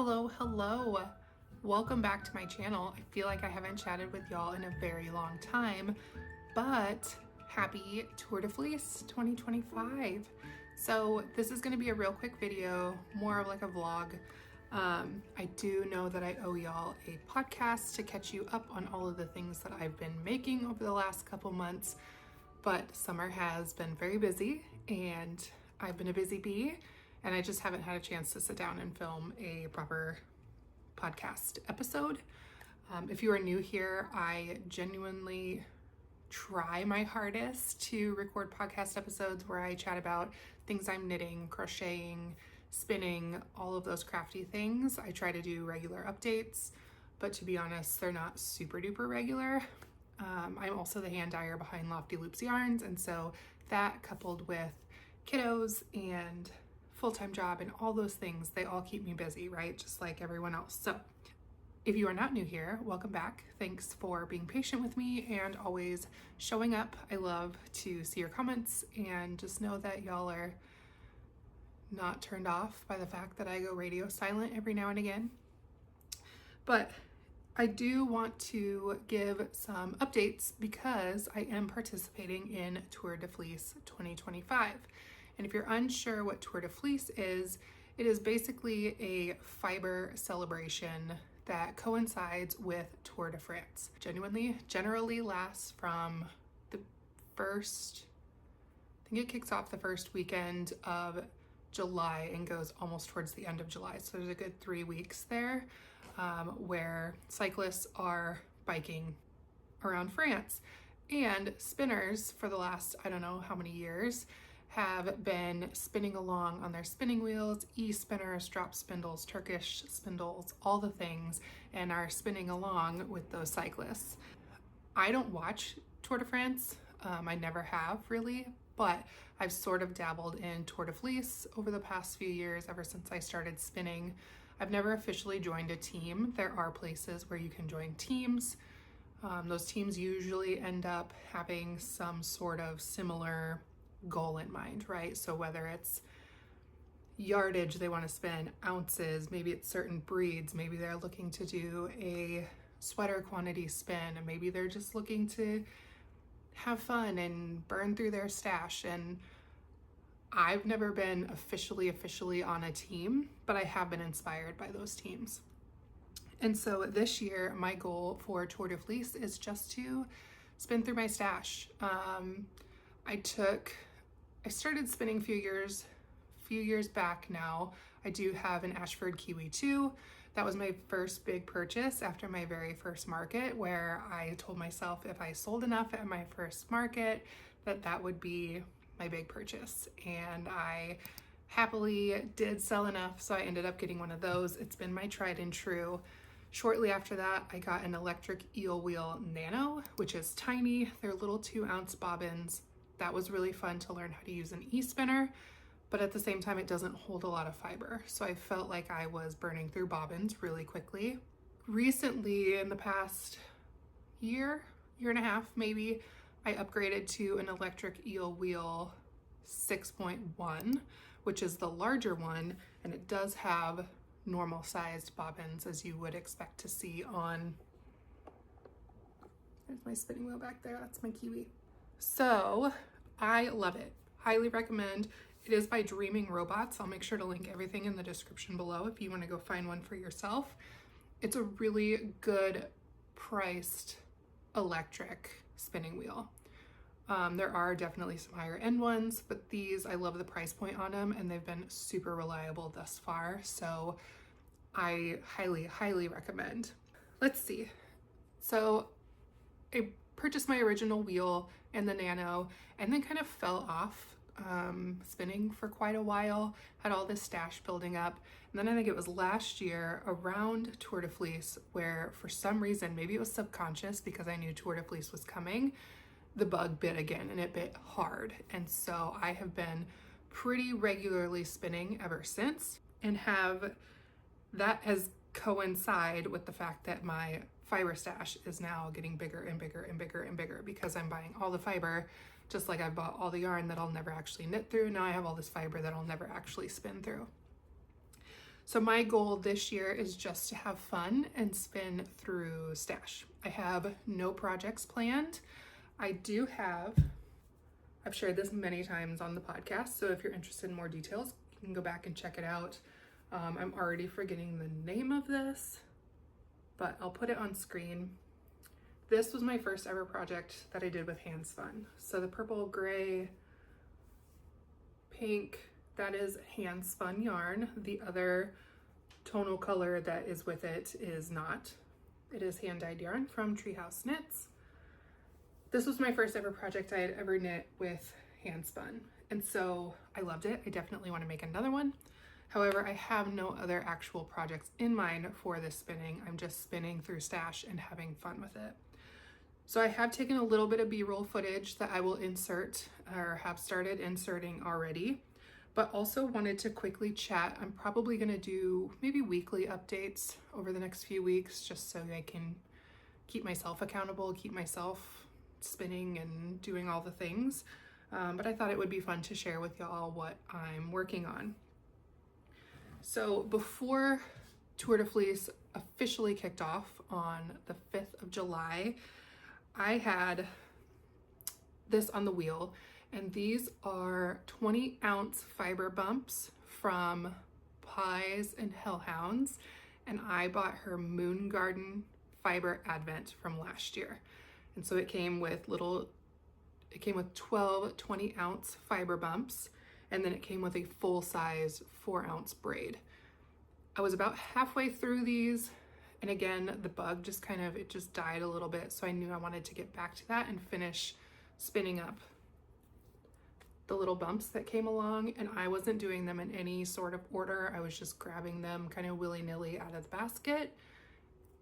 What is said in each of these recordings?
Hello. Welcome back to my channel. I feel like I haven't chatted with y'all in a very long time, but happy Tour de Fleece 2025. So this is gonna be a real quick video, more of like a vlog. I do know that I owe y'all a podcast to catch you up on all of the things that I've been making over the last couple months, but summer has been very busy and I've been a busy bee. And I just haven't had a chance to sit down and film a proper podcast episode. If you are new here, I genuinely try my hardest to record podcast episodes where I chat about things I'm knitting, crocheting, spinning, all of those crafty things. I try to do regular updates, but to be honest, they're not super duper regular. I'm also the hand dyer behind LoftyLoops yarns, and so that coupled with kiddos and full-time job and all those things, they all keep me busy, right? Just like everyone else. So if you are not new here, welcome back. Thanks for being patient with me and always showing up. I love to see your comments and just know that y'all are not turned off by the fact that I go radio silent every now and again. But I do want to give some updates because I am participating in Tour de Fleece 2025. And if you're unsure what Tour de Fleece is, it is basically a fiber celebration that coincides with Tour de France. Generally lasts from the first, I think it kicks off the first weekend of July and goes almost towards the end of July. So there's a good 3 weeks there where cyclists are biking around France. And spinners for the last, I don't know how many years, have been spinning along on their spinning wheels, e-spinners, drop spindles, Turkish spindles, all the things, and are spinning along with those cyclists. I don't watch Tour de France. I never have really, but I've sort of dabbled in Tour de Fleece over the past few years, ever since I started spinning. I've never officially joined a team. There are places where you can join teams. Those teams usually end up having some sort of similar goal in mind, right? So whether it's yardage they want to spin, ounces, maybe it's certain breeds, maybe they're looking to do a sweater quantity spin, and maybe they're just looking to have fun and burn through their stash. And I've never been officially on a team, but I have been inspired by those teams. And so this year my goal for Tour de Fleece is just to spin through my stash. I started spinning a few years back now. I do have an Ashford Kiwi too. That was my first big purchase after my very first market, where I told myself if I sold enough at my first market, that would be my big purchase. And I happily did sell enough, so I ended up getting one of those. It's been my tried and true. Shortly after that, I got an electric eel wheel nano, which is tiny. They're little 2-ounce bobbins. That was really fun to learn how to use an e-spinner, but at the same time, it doesn't hold a lot of fiber. So I felt like I was burning through bobbins really quickly. Recently, in the past year and a half, maybe, I upgraded to an electric eel wheel 6.1, which is the larger one, and it does have normal sized bobbins as you would expect to see on, there's my spinning wheel back there, that's my Kiwi. So I love it. Highly recommend. It is by Dreaming Robots. I'll make sure to link everything in the description below if you want to go find one for yourself. It's a really good priced electric spinning wheel. There are definitely some higher end ones, but these, I love the price point on them and they've been super reliable thus far. So I highly recommend. Let's see. So I purchased my original wheel and the nano and then kind of fell off spinning for quite a while, had all this stash building up. And then I think it was last year around Tour de Fleece where for some reason, maybe it was subconscious because I knew Tour de Fleece was coming, the bug bit again, and it bit hard. And so I have been pretty regularly spinning ever since, and that has coincide with the fact that my fiber stash is now getting bigger and bigger because I'm buying all the fiber, just like I bought all the yarn that I'll never actually knit through. Now I have all this fiber that I'll never actually spin through. So my goal this year is just to have fun and spin through stash. I have no projects planned. I do have, I've shared this many times on the podcast, so if you're interested in more details, you can go back and check it out. I'm already forgetting the name of this, but I'll put it on screen. This was my first ever project that I did with hand spun. So the purple, gray, pink, that is hand spun yarn. The other tonal color that is with it is not. It is hand dyed yarn from Treehouse Knits. This was my first ever project I had ever knit with hand spun. And so I loved it. I definitely want to make another one. However, I have no other actual projects in mind for this spinning. I'm just spinning through stash and having fun with it. So I have taken a little bit of B-roll footage that I will insert or have started inserting already, but also wanted to quickly chat. I'm probably going to do maybe weekly updates over the next few weeks just so I can keep myself accountable, keep myself spinning and doing all the things. But I thought it would be fun to share with y'all what I'm working on. So before Tour de Fleece officially kicked off on the 5th of July, I had this on the wheel, and these are 20-ounce fiber bumps from Plies and Hellhounds, and I bought her Moongarden Fiber Advent from last year. And so it came with 12 20-ounce fiber bumps, and then it came with a full-size 4-ounce braid. I was about halfway through these, and again, the bug just it just died a little bit, so I knew I wanted to get back to that and finish spinning up the little bumps that came along, and I wasn't doing them in any sort of order. I was just grabbing them kind of willy-nilly out of the basket,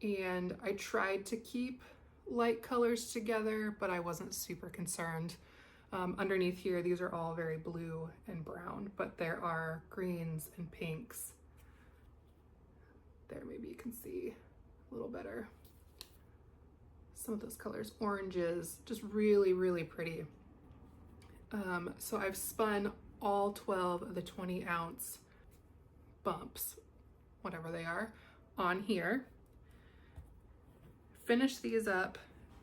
and I tried to keep light colors together, but I wasn't super concerned. Underneath here, these are all very blue and brown, but there are greens and pinks. There, maybe you can see a little better. Some of those colors, oranges, just really, really pretty. So I've spun all 12 of the 20-ounce bumps, whatever they are, on here. Finished these up,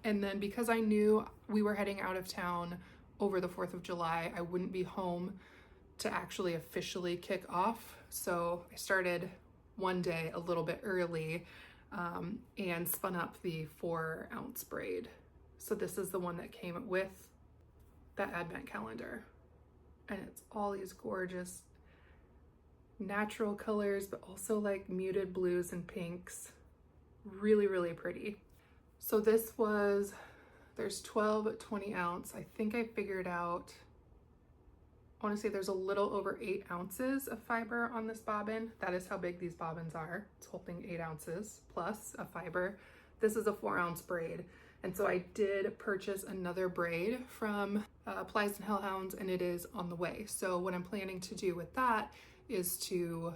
and then because I knew we were heading out of town over the 4th of July, I wouldn't be home to actually officially kick off. So I started one day a little bit early and spun up the 4-ounce braid. So this is the one that came with that advent calendar, and it's all these gorgeous natural colors, but also like muted blues and pinks. Really, really pretty. So this was, there's 12 20-ounce. I think I figured out, I want to say there's a little over 8 ounces of fiber on this bobbin. That is how big these bobbins are. It's holding 8 ounces plus a fiber. This is a 4-ounce braid. And so I did purchase another braid from Plies and Hellhounds, and it is on the way. So what I'm planning to do with that is to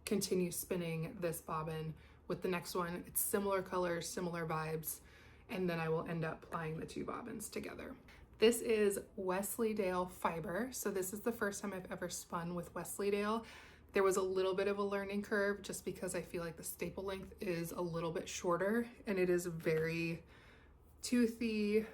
continue spinning this bobbin with the next one. It's similar colors, similar vibes, and then I will end up plying the two bobbins together. This is Wensleydale fiber. So this is the first time I've ever spun with Wensleydale. There was a little bit of a learning curve just because I feel like the staple length is a little bit shorter, and it is very toothy.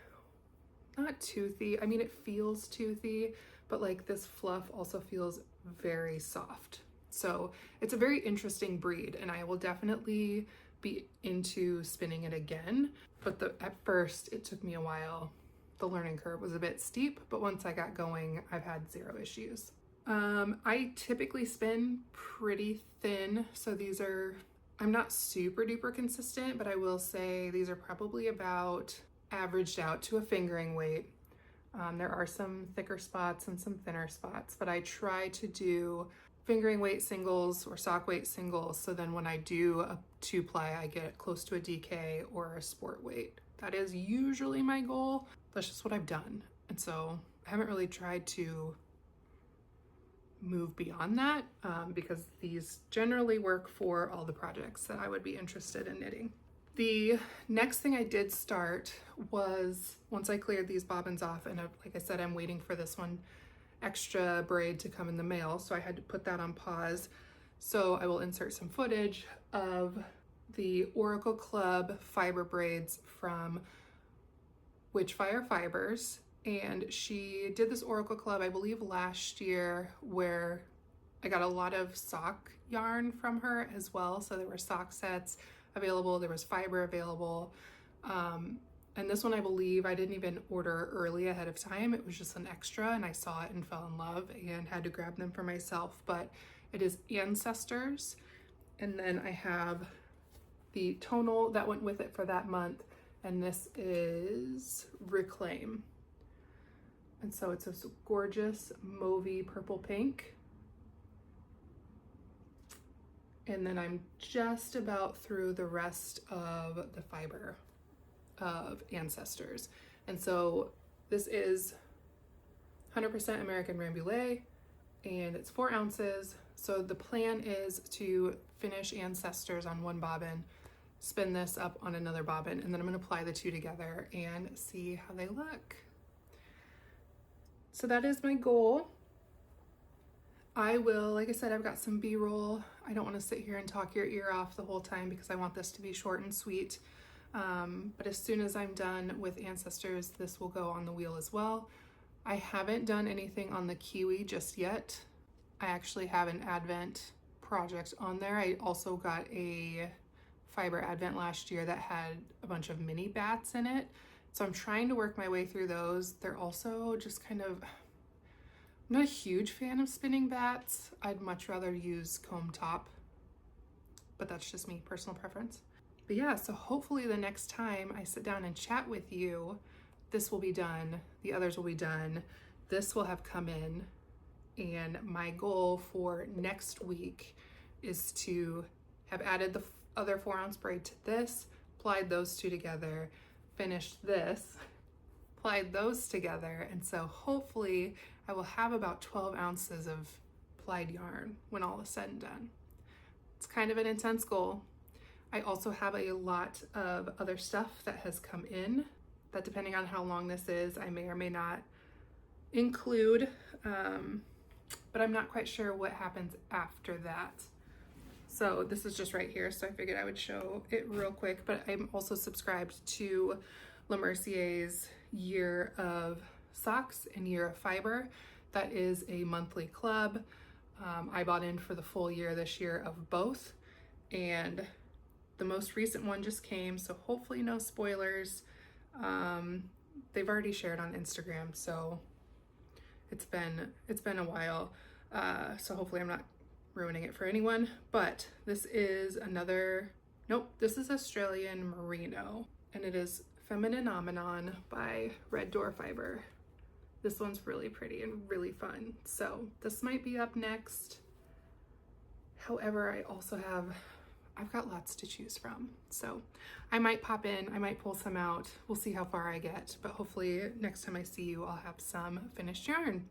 Not toothy, I mean it feels toothy, but like this fluff also feels very soft. So it's a very interesting breed, and I will definitely be into spinning it again. But at first it took me a while. The learning curve was a bit steep, but once I got going, I've had zero issues. I typically spin pretty thin, so these are, I'm not super duper consistent, but I will say these are probably about averaged out to a fingering weight. There are some thicker spots and some thinner spots, but I try to do fingering weight singles or sock weight singles, so then when I do a 2-ply, I get close to a DK or a sport weight. That is usually my goal. That's just what I've done. And so I haven't really tried to move beyond that because these generally work for all the projects that I would be interested in knitting. The next thing I did start was, once I cleared these bobbins off, and like I said, I'm waiting for this one extra braid to come in the mail, so I had to put that on pause. So I will insert some footage of the Oracle Club fiber braids from Witchfire Fibers. And she did this Oracle Club, I believe last year, where I got a lot of sock yarn from her as well. So there were sock sets available, there was fiber available. And this one, I believe I didn't even order early ahead of time. It was just an extra and I saw it and fell in love and had to grab them for myself. But it is Ancestors. And then I have the tonal that went with it for that month. And this is Reclaim. And so it's this gorgeous mauvey purple pink. And then I'm just about through the rest of the fiber of Ancestors. And so this is 100% American Rambouillet and it's 4 ounces. So the plan is to finish Ancestors on one bobbin, spin this up on another bobbin, and then I'm going to apply the two together and see how they look. So that is my goal. I will, like I said, I've got some B-roll. I don't want to sit here and talk your ear off the whole time because I want this to be short and sweet. But as soon as I'm done with Ancestors, this will go on the wheel as well. I haven't done anything on the Kiwi just yet. I actually have an Advent project on there. I also got a Fiber Advent last year that had a bunch of mini bats in it. So I'm trying to work my way through those. They're also just kind of, I'm not a huge fan of spinning bats. I'd much rather use comb top, but that's just me, personal preference. But yeah, so hopefully the next time I sit down and chat with you, this will be done, the others will be done, this will have come in, and my goal for next week is to have added the other 4 ounce braid to this, plied those two together, finished this, plied those together, and so hopefully I will have about 12 ounces of plied yarn when all is said and done. It's kind of an intense goal. I also have a lot of other stuff that has come in that, depending on how long this is, I may or may not include, but I'm not quite sure what happens after that. So this is just right here, so I figured I would show it real quick, but I'm also subscribed to Lamarcier's Year of Socks and Year of Fiber. That is a monthly club. I bought in for the full year this year of both, and the most recent one just came, so hopefully no spoilers. They've already shared on Instagram, so it's been a while. So hopefully I'm not ruining it for anyone. But this is this is Australian Merino, and it is Femininomenon by Red Door Fiber. This one's really pretty and really fun. So this might be up next. However, I've got lots to choose from. So I might pop in, I might pull some out. We'll see how far I get, but hopefully next time I see you, I'll have some finished yarn.